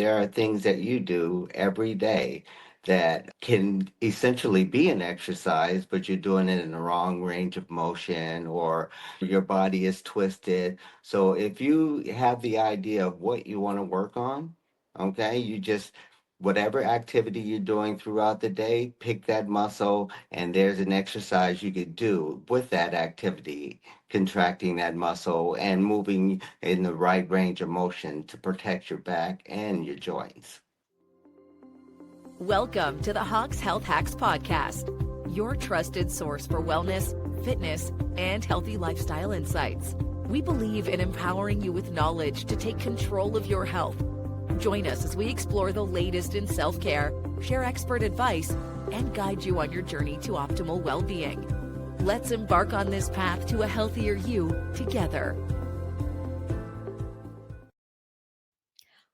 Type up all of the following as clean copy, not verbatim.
There are things that you do every day that can essentially be an exercise, but you're doing it in the wrong range of motion or your body is twisted. So if you have the idea of what you want to work on, okay, you just whatever activity you're doing throughout the day, pick that muscle, and there's an exercise you could do with that activity, contracting that muscle and moving in the right range of motion to protect your back and your joints. Welcome to the Hawks Health Hacks Podcast, your trusted source for wellness, fitness, and healthy lifestyle insights. We believe in empowering you with knowledge to take control of your health. Join us as we explore the latest in self-care, share expert advice, and guide you on your journey to optimal well-being. Let's embark on this path to a healthier you together.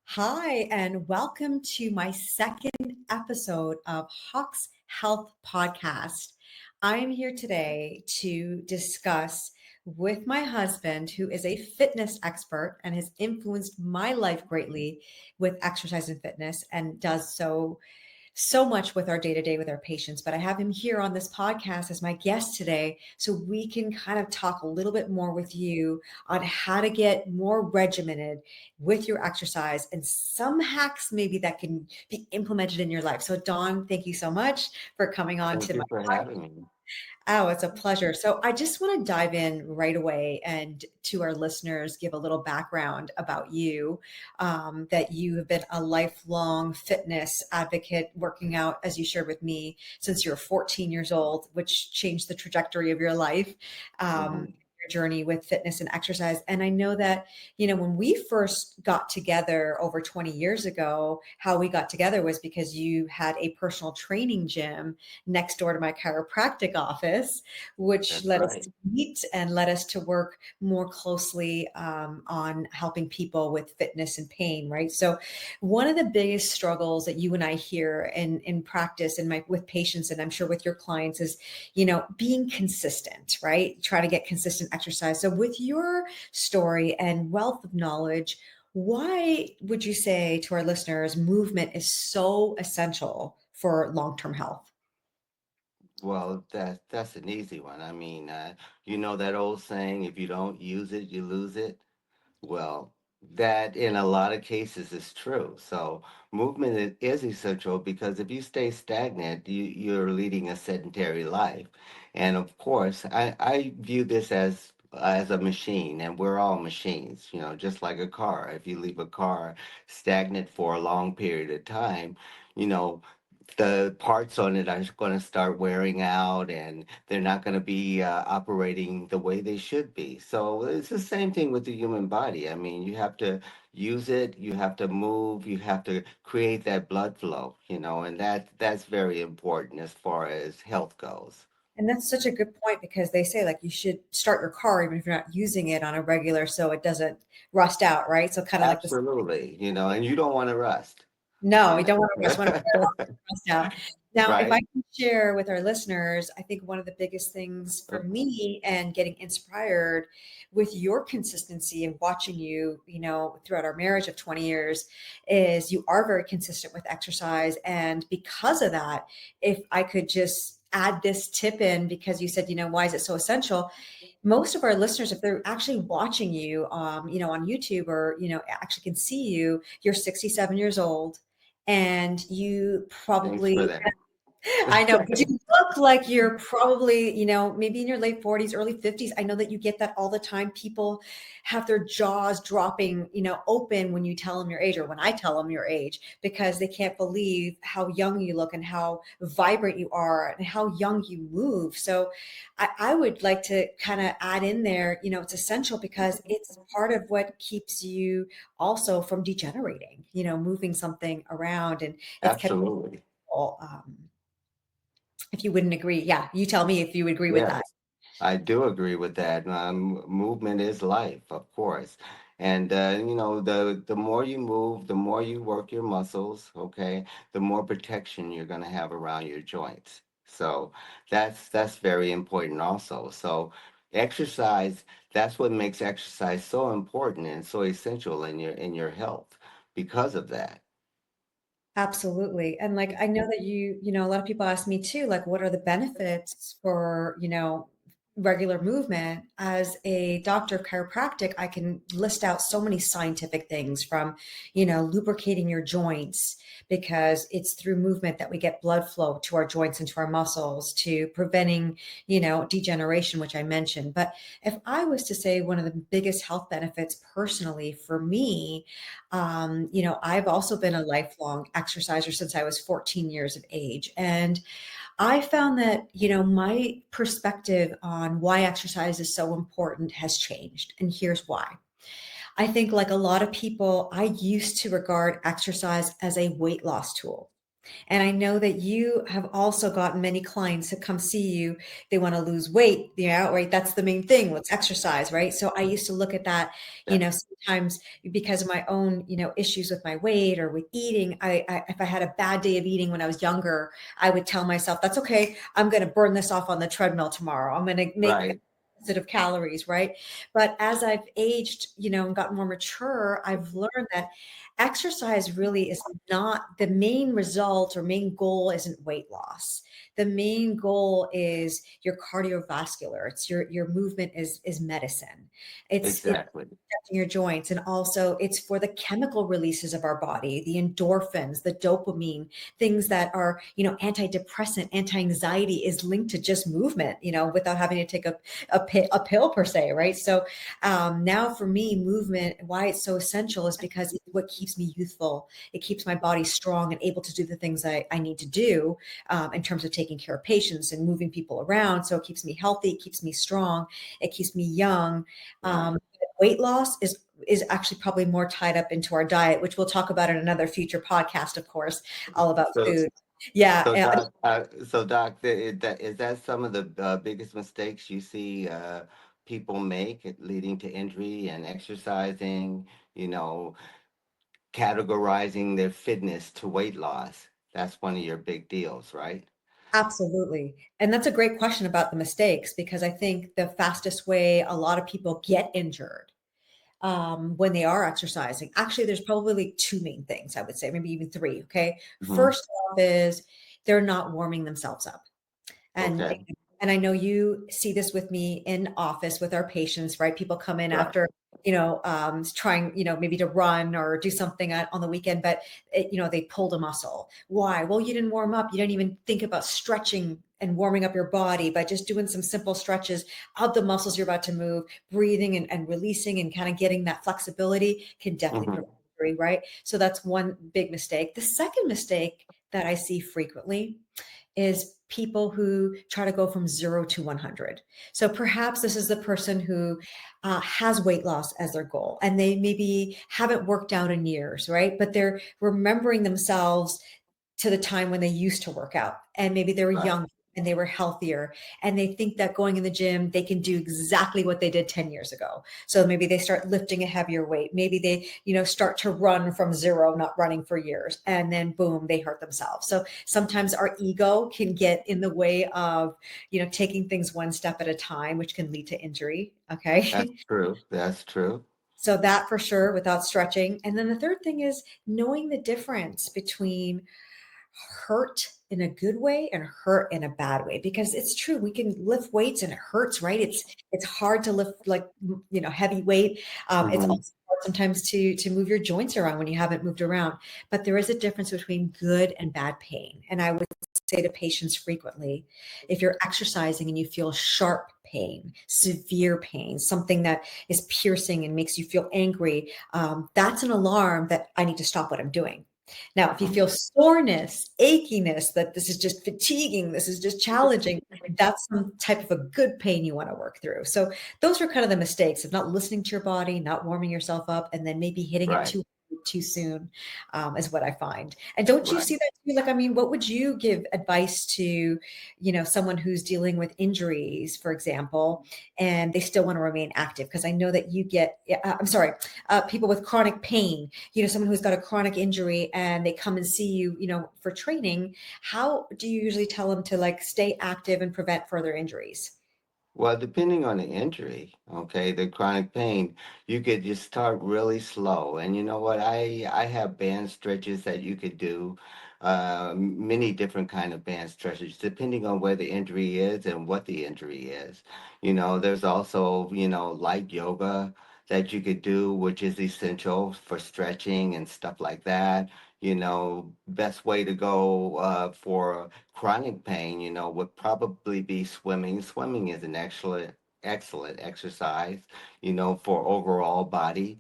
Hi, and welcome to my second episode of Hawks Health Podcast. I am here today to discuss with my husband, who is a fitness expert and has influenced my life greatly with exercise and fitness and does so much with our day to day with our patients. But I have him here on this podcast as my guest today so we can kind of talk a little bit more with you on how to get more regimented with your exercise and some hacks maybe that can be implemented in your life. So, Don, thank you so much for coming on Thank to you my for having me. Oh, it's a pleasure. So I just want to dive in right away and to our listeners, give a little background about you, that you have been a lifelong fitness advocate, working out, as you shared with me, since you were 14 years old, which changed the trajectory of your life, Hmm. your journey with fitness and exercise. And I know that, when we first got together over 20 years ago, how we got together was because you had a personal training gym next door to my chiropractic office, which That's led us right. to meet and led us to work more closely on helping people with fitness and pain, right? So, one of the biggest struggles that you and I hear in practice and with patients, and I'm sure with your clients, is being consistent, right? Try to get consistent exercise. So, with your story and wealth of knowledge, why would you say to our listeners movement is so essential for long-term health? Well, that's an easy one. You know that old saying, if you don't use it, you lose it. Well, that in a lot of cases is true. So movement is essential because if you stay stagnant, you're leading a sedentary life. And of course, I view this as a machine, and we're all machines, just like a car. If you leave a car stagnant for a long period of time, you know, the parts on it are going to start wearing out and they're not going to be operating the way they should be. So it's the same thing with the human body. I mean, you have to use it, you have to move, you have to create that blood flow, and that's very important as far as health goes. And that's such a good point because they say like you should start your car even if you're not using it on a regular so it doesn't rust out, right? So kind of like this. Absolutely, and you don't want to rust. No, we don't want to rust one rust out. Now, if I Right? can share with our listeners, I think one of the biggest things for me and getting inspired with your consistency and watching you, throughout our marriage of 20 years is you are very consistent with exercise. And because of that, if I could just add this tip in because you said, why is it so essential? Most of our listeners, if they're actually watching you, on YouTube or, actually can see you, you're 67 years old and you Thanks for probably that. I know, but you look like you're probably, maybe in your late 40s, early 50s. I know that you get that all the time. People have their jaws dropping, open when you tell them your age or when I tell them your age because they can't believe how young you look and how vibrant you are and how young you move. So I would like to kind of add in there, it's essential because it's part of what keeps you also from degenerating, moving something around and it's kept Absolutely. if you wouldn't agree. Yeah, you tell me if you agree with that. Yes. I do agree with that. Movement is life, of course. And the more you move, the more you work your muscles, okay, the more protection you're going to have around your joints. So that's very important also. So exercise, that's what makes exercise so important and so essential in your health because of that. Absolutely. And like, I know that a lot of people ask me too, like, what are the benefits for, regular movement? As a doctor of chiropractic, I can list out so many scientific things from, lubricating your joints because it's through movement that we get blood flow to our joints and to our muscles, to preventing, degeneration, which I mentioned. But if I was to say one of the biggest health benefits personally for me, I've also been a lifelong exerciser since I was 14 years of age. And I found that, my perspective on why exercise is so important has changed. And here's why. I think, like a lot of people, I used to regard exercise as a weight loss tool. And I know that you have also gotten many clients that come see you. They want to lose weight, right? That's the main thing. Let's exercise, right? So I used to look at that, Yeah. sometimes because of my own, issues with my weight or with eating. If I had a bad day of eating when I was younger, I would tell myself, that's okay. I'm going to burn this off on the treadmill tomorrow. I'm going to make Right. of calories, right? But as I've aged, and gotten more mature, I've learned that exercise really is not the main result, or main goal isn't weight loss. The main goal is your cardiovascular. It's your movement is medicine. It's Exactly. protecting your joints, and also it's for the chemical releases of our body, the endorphins, the dopamine, things that are, antidepressant, anti-anxiety is linked to just movement, without having to take a pill per se, right? So now for me, movement, why it's so essential is because it's what keeps me youthful. It keeps my body strong and able to do the things I need to do, in terms of taking care of patients and moving people around. So it keeps me healthy, it keeps me strong, it keeps me young. Right. Weight loss is actually probably more tied up into our diet, which we'll talk about in another future podcast, of course, all about So, food. Yeah. Doc, is that some of the biggest mistakes you see people make leading to injury and exercising, you know, categorizing their fitness to weight loss? That's one of your big deals, right? Absolutely. And that's a great question about the mistakes, because I think the fastest way a lot of people get injured, when they are exercising, actually, there's probably like two main things, I would say, maybe even three. Okay. Hmm. First off is they're not warming themselves up. And Okay. and I know you see this with me in office with our patients, right? People come in Right. after, trying, maybe to run or do something on the weekend, but they pulled a muscle. Why? Well, you didn't warm up. You didn't even think about stretching and warming up your body by just doing some simple stretches of the muscles you're about to move, breathing and releasing and kind of getting that flexibility can definitely Hmm. prevent injury, right? So that's one big mistake. The second mistake that I see frequently is people who try to go from 0 to 100. So perhaps this is the person who has weight loss as their goal, and they maybe haven't worked out in years, right? But they're remembering themselves to the time when they used to work out, and maybe they were Right. young and they were healthier, and they think that going in the gym they can do exactly what they did 10 years ago. So maybe they start lifting a heavier weight, maybe they start to run from zero, not running for years, and then boom, they hurt themselves. So sometimes our ego can get in the way of taking things one step at a time, which can lead to injury. That's Okay. true. That's true. So that for sure, without stretching. And then the third thing is knowing the difference between hurt in a good way and hurt in a bad way, because it's true, we can lift weights and it hurts, right? It's hard to lift, like, heavy weight. It's Hmm. also hard sometimes to move your joints around when you haven't moved around. But there is a difference between good and bad pain, and I would say to patients frequently, if you're exercising and you feel sharp pain, severe pain, something that is piercing and makes you feel angry, that's an alarm that I need to stop what I'm doing. Now, if you Hmm. feel soreness, achiness, that this is just fatiguing, this is just challenging, that's some type of a good pain you want to work through. So those are kind of the mistakes of not listening to your body, not warming yourself up, and then maybe hitting it Right. too soon, is what I find. And don't you Right. see that too? Like, I mean, what would you give advice to, someone who's dealing with injuries, for example, and they still want to remain active? Because I know that you get, I'm sorry, people with chronic pain, someone who's got a chronic injury and they come and see you, for training. How do you usually tell them to, like, stay active and prevent further injuries? Well, depending on the injury, okay, the chronic pain, you could just start really slow. And you know what? I have band stretches that you could do, many different kind of band stretches, depending on where the injury is and what the injury is. There's also, light yoga that you could do, which is essential for stretching and stuff like that. Best way to go for chronic pain, would probably be swimming. Swimming is an excellent exercise, for overall body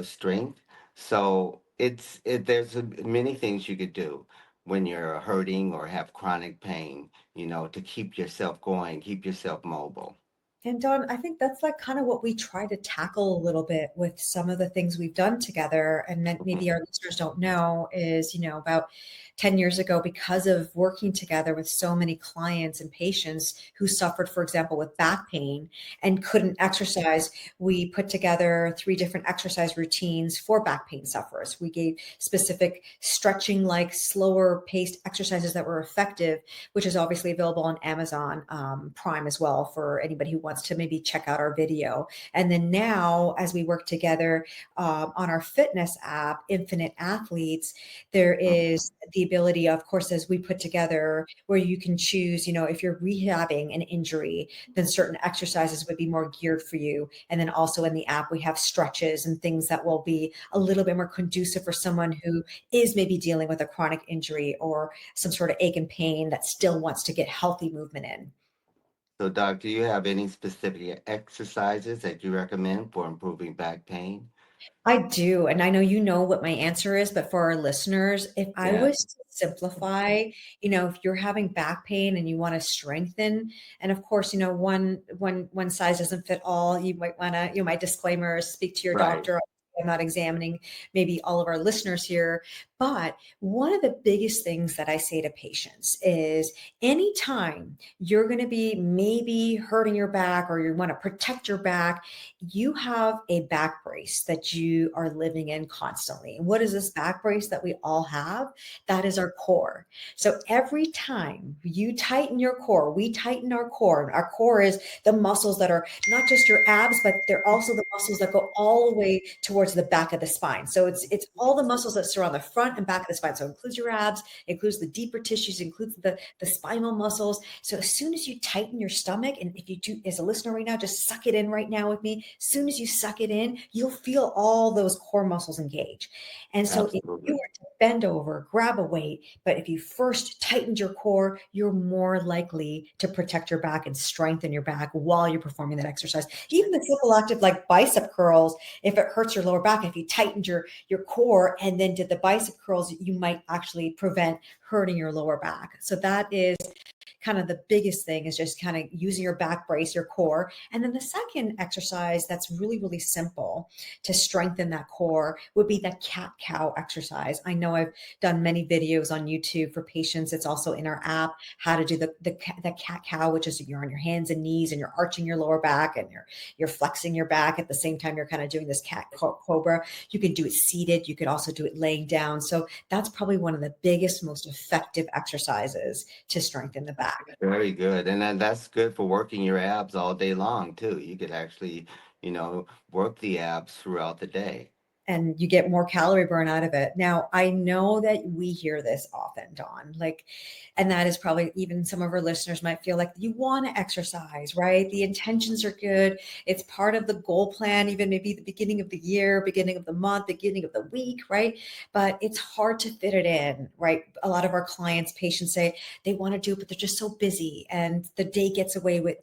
strength. So there's many things you could do when you're hurting or have chronic pain, to keep yourself going, keep yourself mobile. And Don, I think that's like kind of what we try to tackle a little bit with some of the things we've done together. And then maybe our listeners don't know is, about 10 years ago, because of working together with so many clients and patients who suffered, for example, with back pain and couldn't exercise, we put together 3 different exercise routines for back pain sufferers. We gave specific stretching, like slower paced exercises that were effective, which is obviously available on Amazon Prime as well for anybody who wants to maybe check out our video. And then now, as we work together on our fitness app, Infinite Athletes, there is the ability, of course, as we put together, where you can choose, if you're rehabbing an injury, then certain exercises would be more geared for you. And then also in the app, we have stretches and things that will be a little bit more conducive for someone who is maybe dealing with a chronic injury or some sort of ache and pain that still wants to get healthy movement in. So, Doc, do you have any specific exercises that you recommend for improving back pain? I do. And I know you know what my answer is, but for our listeners, if I Yeah, was to simplify, if you're having back pain and you want to strengthen, and of course, one size doesn't fit all, you might want to, my disclaimer is speak to your right. doctor. I'm not examining maybe all of our listeners here, but one of the biggest things that I say to patients is anytime you're going to be maybe hurting your back or you want to protect your back, you have a back brace that you are living in constantly. And what is this back brace that we all have? That is our core. So every time you tighten your core, we tighten our core. Our core is the muscles that are not just your abs, but they're also the muscles that go all the way towards the back of the spine. So it's all the muscles that surround the front and back of the spine. So it includes your abs, includes the deeper tissues, includes the spinal muscles. So as soon as you tighten your stomach, and if you do as a listener right now, just suck it in right now with me. As soon as you suck it in, you'll feel all those core muscles engage. And so if you Absolutely. were to bend over, grab a weight, but if you first tightened your core, you're more likely to protect your back and strengthen your back while you're performing that exercise. Even the simple active like bicep curls, if it hurts your lower back, if you tightened your core and then did the bicep curls, you might actually prevent hurting your lower back. So that is kind of the biggest thing, is just kind of using your back brace, your core. And then the second exercise that's really, really simple to strengthen that core would be the cat cow exercise. I know I've done many videos on YouTube for patients. It's also in our app, how to do the cat cow, which is you're on your hands and knees and you're arching your lower back and you're flexing your back at the same time you're kind of doing this cat cobra. You can do it seated. You could also do it laying down. So that's probably one of the biggest, most effective exercises to strengthen the back. Very good. And then that's good for working your abs all day long too. You could actually, work the abs throughout the day. And you get more calorie burn out of it. Now, I know that we hear this often, Dawn, like, and that is probably even some of our listeners might feel like you want to exercise, right? The intentions are good. It's part of the goal plan, even maybe the beginning of the year, beginning of the month, beginning of the week, right? But it's hard to fit it in, right? A lot of our clients, patients say they want to do it, but they're just so busy and the day gets away with,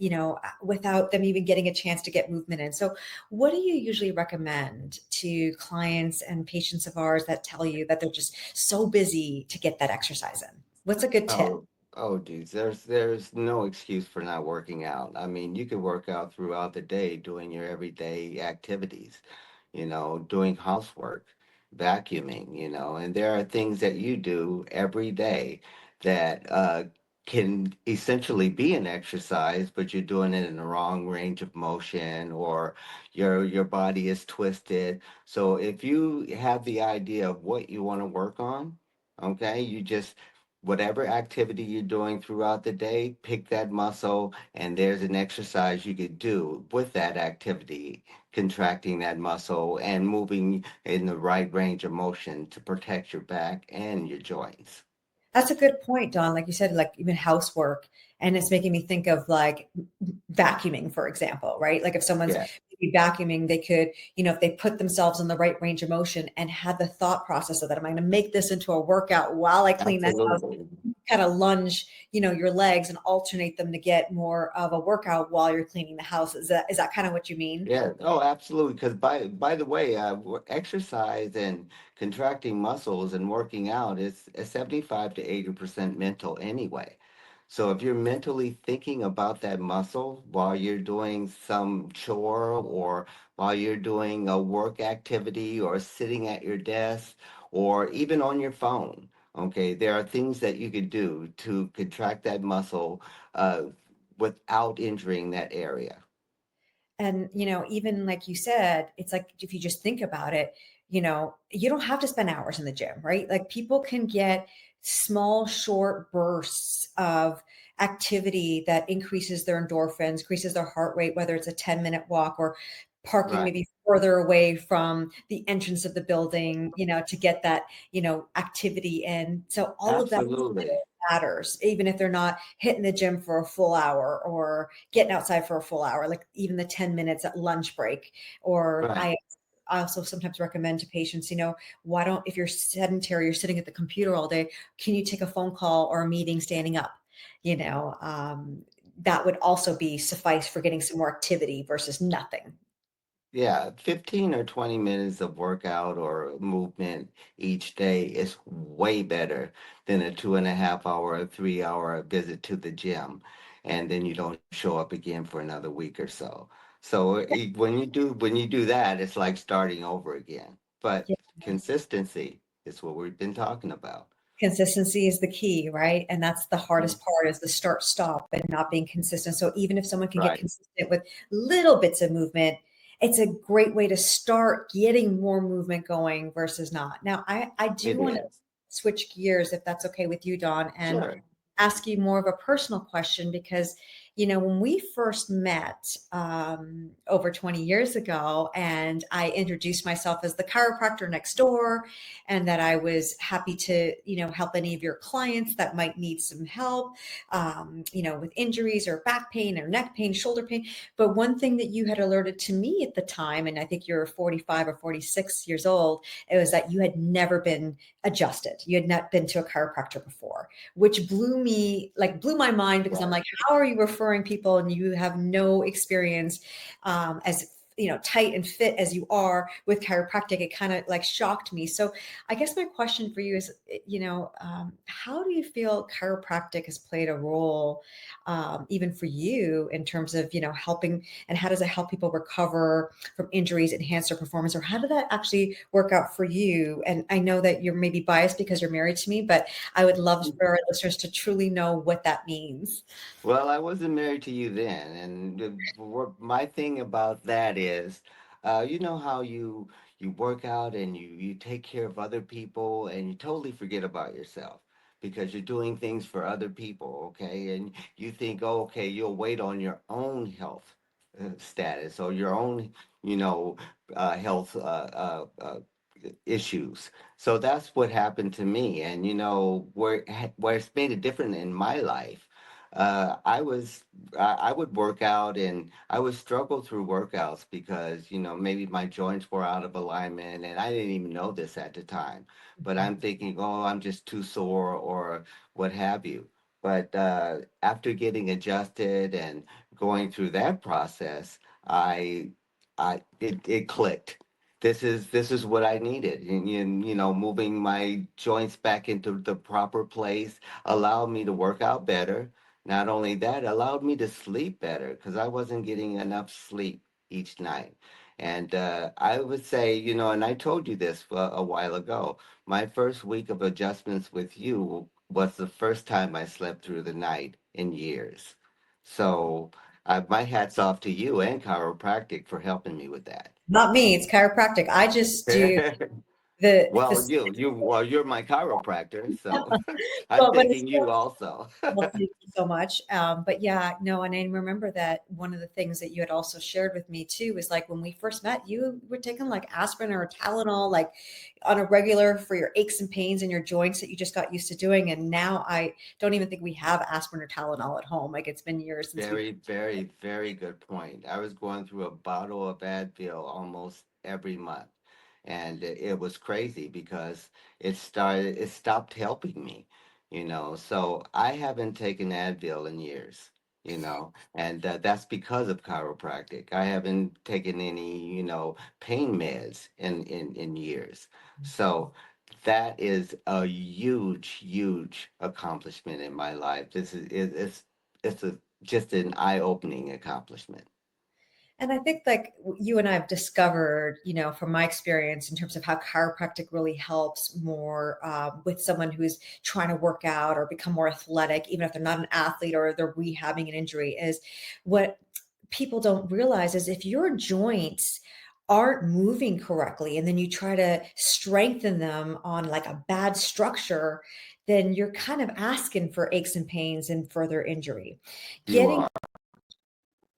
without them even getting a chance to get movement in. So what do you usually recommend to clients and patients of ours that tell you that they're just so busy to get that exercise in? What's a good tip? Oh, oh, geez, there's no excuse for not working out. I mean, you can work out throughout the day doing your everyday activities, doing housework, vacuuming, and there are things that you do every day that can essentially be an exercise, but you're doing it in the wrong range of motion or your body is twisted. So if you have the idea of what you want to work on, okay, you just whatever activity you're doing throughout the day, pick that muscle, and there's an exercise you could do with that activity, contracting that muscle and moving in the right range of motion to protect your back and your joints. That's a good point, Don. Like you said, like even housework, and it's making me think of like vacuuming, for example, right? Like if someone's Yeah, maybe vacuuming, they could, if they put themselves in the right range of motion and had the thought process of that, am I going to make this into a workout while I clean the house? absolutely. Kind of lunge, your legs and alternate them to get more of a workout while you're cleaning the house. Is that kind of what you mean? Yeah. Oh, absolutely. Because by the way, exercise and contracting muscles and working out is 75 to 80% mental anyway. So if you're mentally thinking about that muscle while you're doing some chore or while you're doing a work activity or sitting at your desk or even on your phone, okay, there are things that you could do to contract that muscle uh, without injuring that area. And, even like you said, it's like if you just think about it, you don't have to spend hours in the gym, right? Like people can get small, short bursts of activity that increases their endorphins, increases their heart rate, whether it's a 10-minute walk or parking Right. maybe further away from the entrance of the building, to get that, activity in. So all of that Absolutely. matters, even if they're not hitting the gym for a full hour or getting outside for a full hour, like even the 10 minutes at lunch break. Or Right. I also sometimes recommend to patients, why don't, if you're sedentary, you're sitting at the computer all day, can you take a phone call or a meeting standing up? You know, um, that would also be suffice for getting some more activity versus nothing. Yeah, 15 or 20 minutes of workout or movement each day is way better than a 2.5 hour or 3 hour visit to the gym. And then you don't show up again for another week or so. So when you do that, it's like starting over again. But consistency is what we've been talking about. Consistency is the key, right? And that's the Mm. hardest part is the start stop and not being consistent. So even if someone can get Right. consistent with little bits of movement, it's a great way to start getting more movement going versus not. Now, I do It want to is. switch gears if that's okay with you, Don, and Sure. ask you more of a personal question because when we first met over 20 years ago, and I introduced myself as the chiropractor next door, and that I was happy to help any of your clients that might need some help, with injuries or back pain or neck pain, shoulder pain. But one thing that you had alerted to me at the time, and I think you're 45 or 46 years old, it was that you had never been adjusted. You had not been to a chiropractor before, which blew my mind because I'm Right. like, how are you referring people and you have no experience as tight and fit as you are with chiropractic? It kind of like shocked me. So I guess my question for you is, how do you feel chiropractic has played a role, even for you in terms of, helping, and how does it help people recover from injuries, enhance their performance, or how did that actually work out for you? And I know that you're maybe biased because you're married to me, but I would love for our listeners to truly know what that means. Well, I wasn't married to you then, and my thing about that is, you know how you work out and you take care of other people and you totally forget about yourself because you're doing things for other people, okay? And you think, oh, okay, you'll wait on your own health status or your own, you know, health issues. So that's what happened to me, and where it's made it different in my life. I would work out and I would struggle through workouts because maybe my joints were out of alignment and I didn't even know this at the time. But I'm thinking, oh, I'm just too sore or what have you. But after getting adjusted and going through that process, I it clicked. This is what I needed. And moving my joints back into the proper place allowed me to work out better. Not only that, allowed me to sleep better because I wasn't getting enough sleep each night. And I would say, and I told you this a while ago, my first week of adjustments with you was the first time I slept through the night in years. So my hat's off to you and chiropractic for helping me with that. Not me, it's chiropractic. I just do Well, you're my chiropractor, so I'm but it's thinking you also. well, thank you so much. But yeah, no, and I remember that one of the things that you had also shared with me too was like when we first met, you were taking like aspirin or Tylenol like on a regular for your aches and pains in your joints that you just got used to doing. And now I don't even think we have aspirin or Tylenol at home. Like it's been years since we. Very, very, very good point. I was going through a bottle of Advil almost every month, and it was crazy because it stopped helping me, So I haven't taken Advil in years, and that's because of chiropractic. I haven't taken any, pain meds in years. So that is a huge, huge accomplishment in my life. It's a just an eye-opening accomplishment. And I think like you and I have discovered, from my experience in terms of how chiropractic really helps more with someone who's trying to work out or become more athletic, even if they're not an athlete or they're rehabbing an injury, is what people don't realize is if your joints aren't moving correctly and then you try to strengthen them on like a bad structure, then you're kind of asking for aches and pains and further injury. You Getting are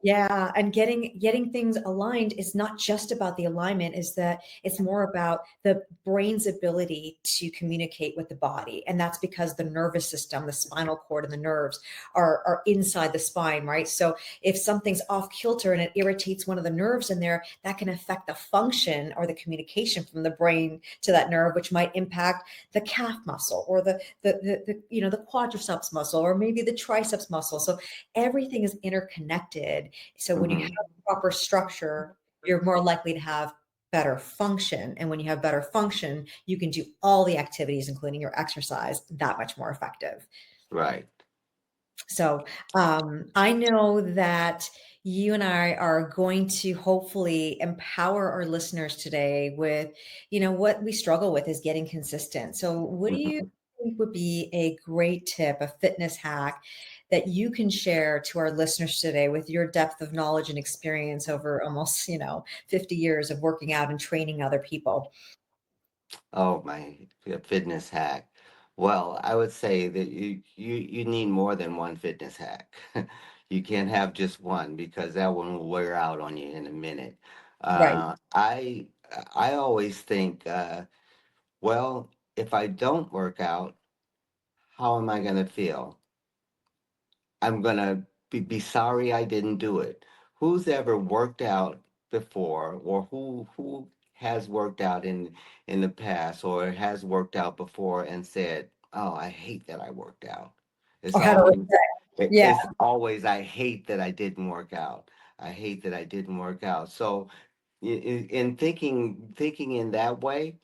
yeah, and getting things aligned is not just about the alignment, is that it's more about the brain's ability to communicate with the body. And that's because the nervous system, the spinal cord and the nerves are inside the spine, right? So if something's off kilter and it irritates one of the nerves in there, that can affect the function or the communication from the brain to that nerve, which might impact the calf muscle or the quadriceps muscle or maybe the triceps muscle. So everything is interconnected. So when you have hmm proper structure, you're more likely to have better function. And when you have better function, you can do all the activities, including your exercise, that much more effective. right. So I know that you and I are going to hopefully empower our listeners today with, what we struggle with is getting consistent. So what do you hmm think would be a great tip, a fitness hack that you can share to our listeners today with your depth of knowledge and experience over almost, 50 years of working out and training other people? Oh, my fitness hack. Well, I would say that you need more than one fitness hack. You can't have just one because that one will wear out on you in a minute. Right. I always think, well, if I don't work out, how am I going to feel? I'm gonna be sorry I didn't do it. Who's ever worked out before, or who has worked out in the past, or has worked out before and said, "Oh, I hate that I worked out." It's Or how to always reset. Yeah. it's always I hate that I didn't work out. I hate that I didn't work out. So in thinking in that way,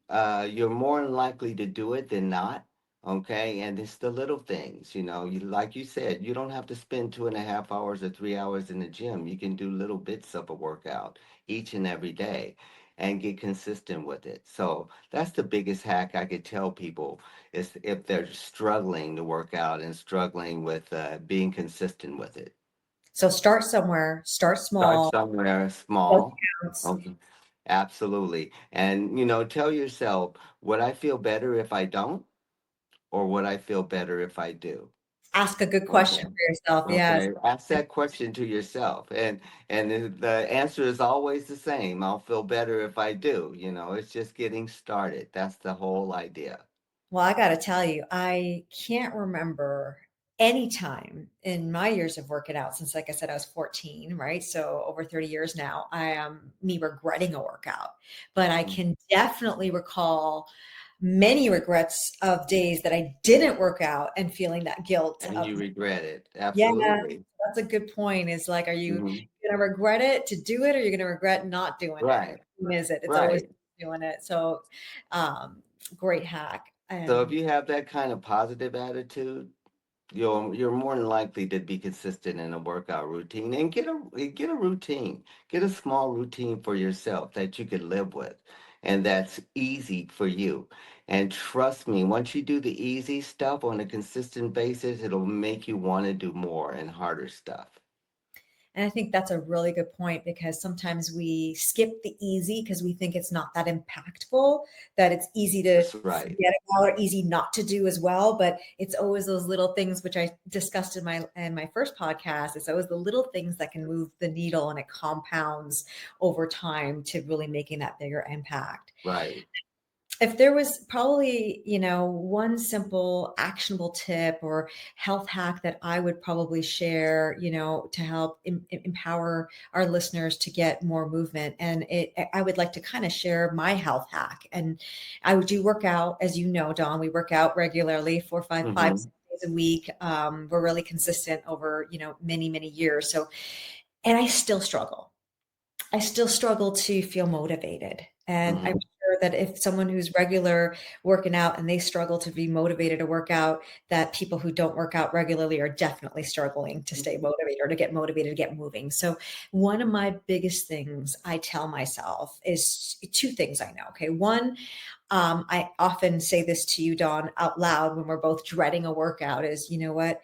you're more than likely to do it than not. Okay, and it's the little things, like you said, you don't have to spend 2.5 hours or 3 hours in the gym. You can do little bits of a workout each and every day and get consistent with it. So that's the biggest hack I could tell people is if they're struggling to work out and struggling with being consistent with it. So start somewhere, start Start small, somewhere both small. counts. Okay. Absolutely. And, tell yourself, would I feel better if I don't? Or would I feel better if I do? Ask a good Okay. question for yourself. Yes. Okay. Ask that question to yourself. And the answer is always the same. I'll feel better if I do. It's just getting started. That's the whole idea. Well, I got to tell you, I can't remember any time in my years of working out since, like I said, I was 14, right? So over 30 years now, I am me regretting a workout, but I Mm. can definitely recall many regrets of days that I didn't work out and feeling that guilt And of, you regret it. yeah, Absolutely. that's a good point. Is like, are you hmm going to regret it to do it or you're going to regret not doing it? Right. When is it? It's always Right. doing it. So, great hack. So if And you have that kind of positive attitude, you're more than likely to be consistent in a workout routine and get a routine. Get a small routine for yourself that you can live with and that's easy for you. And trust me, once you do the easy stuff on a consistent basis, it'll make you want to do more and harder stuff. And I think that's a really good point because sometimes we skip the easy because we think it's not that impactful, that it's easy to That's right. forget about or easy not to do as well. But it's always those little things which I discussed in my first podcast. It's always the little things that can move the needle and it compounds over time to really making that bigger impact. Right. If there was probably, one simple actionable tip or health hack that I would probably share, to help empower our listeners to get more movement. And I would like to kind of share my health hack. And I would do work out, as you know, Dawn, we work out regularly, five, Mm-hmm. 6 days a week. We're really consistent over, many, many years. So, and I still struggle to feel motivated. And I'm Mm-hmm. sure that if someone who's regular working out and they struggle to be motivated to work out, that people who don't work out regularly are definitely struggling to stay motivated or to get motivated to get moving. So one of my biggest things I tell myself is two things I know. Okay. One, I often say this to you, Dawn, out loud when we're both dreading a workout is, you know what?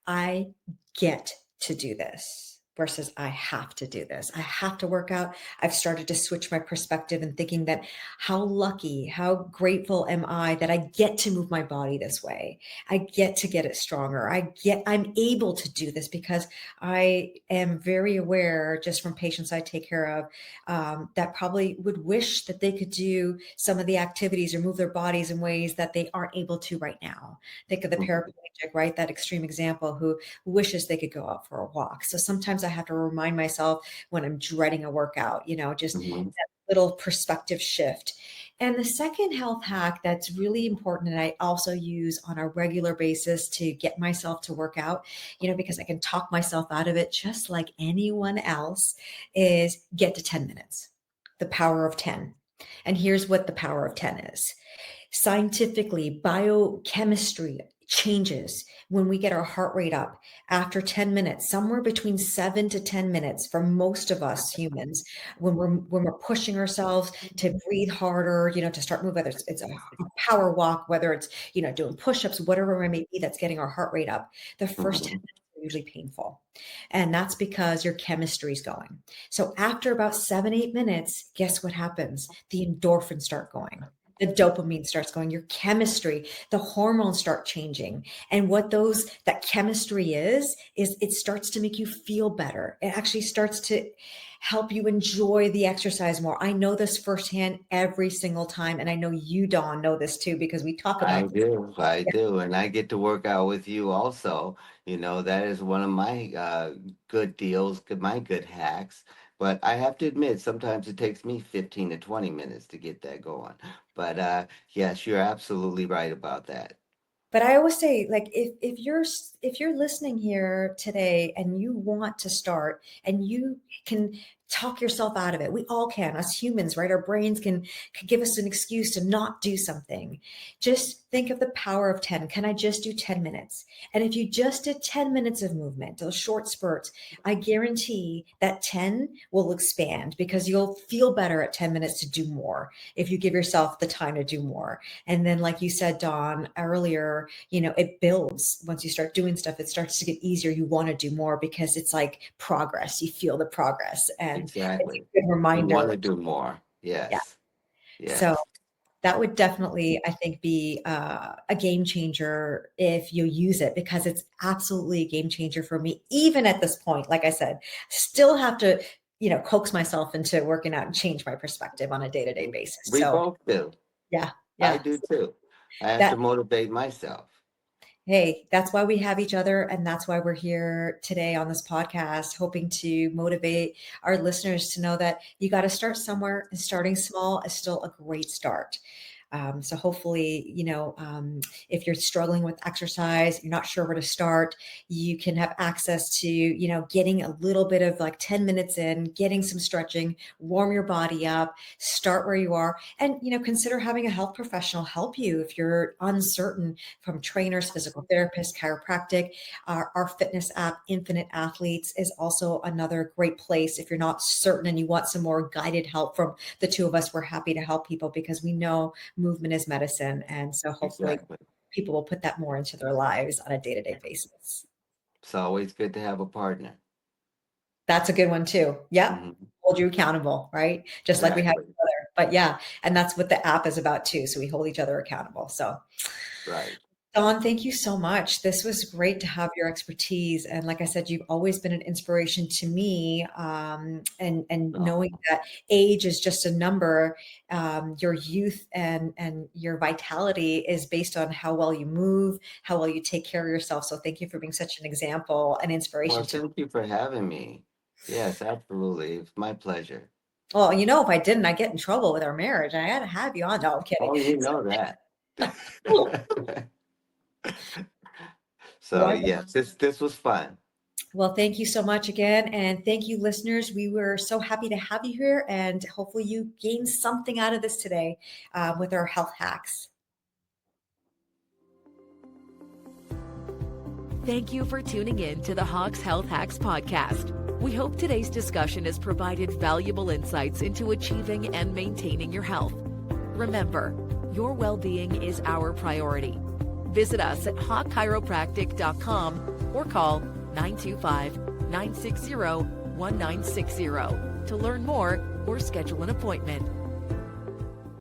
I get to do this versus I have to do this. I have to work out. I've started to switch my perspective and thinking that how lucky, how grateful am I that I get to move my body this way. I get to get it stronger. I'm able to do this because I am very aware just from patients I take care of that probably would wish that they could do some of the activities or move their bodies in ways that they aren't able to right now. Think of the paraplegic, right? That extreme example who wishes they could go out for a walk. So sometimes I have to remind myself when I'm dreading a workout, just Mm-hmm. that little perspective shift. And the second health hack that's really important, and I also use on a regular basis to get myself to work out, because I can talk myself out of it just like anyone else, is get to 10 minutes. The power of 10. And here's what the power of 10 is. Scientifically, biochemistry changes when we get our heart rate up after 10 minutes, somewhere between 7 to 10 minutes for most of us humans, when we're pushing ourselves to breathe harder, to start moving, whether it's a power walk, whether it's, doing push-ups, whatever it may be that's getting our heart rate up. The first 10 Mm-hmm. minutes are usually painful. And that's because your chemistry is going. So after about 7, 8 minutes, guess what happens? The endorphins start going. The dopamine starts going, your chemistry, the hormones start changing. And what that chemistry is it starts to make you feel better. It actually starts to help you enjoy the exercise more. I know this firsthand every single time. And I know you, Dawn, know this too, because we talk I about this. do. I do. And I get to work out with you also. That is one of my good deals, my good hacks. But I have to admit, sometimes it takes me 15 to 20 minutes to get that going. But yes, you're absolutely right about that. But I always say, like, if you're listening here today and you want to start and you can talk yourself out of it, we all can. Us humans, right? Our brains can give us an excuse to not do something. Just think of the power of 10. Can I just do 10 minutes? And if you just did 10 minutes of movement, those short spurts, I guarantee that 10 will expand because you'll feel better at 10 minutes to do more if you give yourself the time to do more. And then, like you said, Dawn, earlier, it builds. Once you start doing stuff, it starts to get easier. You want to do more because it's like progress. You feel the progress. And it's Exactly. a good You want reminder. to do more. Yeah. Yes. So Yes. that would definitely, I think, be a game changer if you use it because it's absolutely a game changer for me. Even at this point, like I said, still have to, coax myself into working out and change my perspective on a day-to-day basis. We So both do. yeah, I yeah. do too. I have to That motivate myself. Hey, that's why we have each other. And that's why we're here today on this podcast, hoping to motivate our listeners to know that you got to start somewhere and starting small is still a great start. So hopefully, if you're struggling with exercise, you're not sure where to start, you can have access to, getting a little bit of like 10 minutes in, getting some stretching, warm your body up, start where you are, and, consider having a health professional help you if you're uncertain from trainers, physical therapists, chiropractic. Our fitness app, Infinite Athletes, is also another great place. If you're not certain and you want some more guided help from the two of us, we're happy to help people because we know movement is medicine. And so hopefully Exactly. people will put that more into their lives on a day to day basis. It's always good to have a partner. That's a good one too. Yep. Mhm. Hold you accountable, right? Just like we have Exactly. each other. But yeah, and that's what the app is about too. So we hold each other accountable. So Right. Dawn, thank you so much. This was great to have your expertise. And like I said, you've always been an inspiration to me. And knowing Oh, that age is just a number, your youth and your vitality is based on how well you move, how well you take care of yourself. So thank you for being such an example and well, inspiration to me. thank you for having me. Yes, absolutely. It's my pleasure. Well, if I didn't, I get in trouble with our marriage. I had to have you on. No, I'm kidding. Oh, you know that. So Wonderful. yes, this was fun. Well, thank you so much again. And thank you, listeners. We were so happy to have you here. And hopefully, you gained something out of this today with our health hacks. Thank you for tuning in to the Hawks Health Hacks podcast. We hope today's discussion has provided valuable insights into achieving and maintaining your health. Remember, your well-being is our priority. Visit us at hawkchiropractic.com or call 925-960-1960 to learn more or schedule an appointment.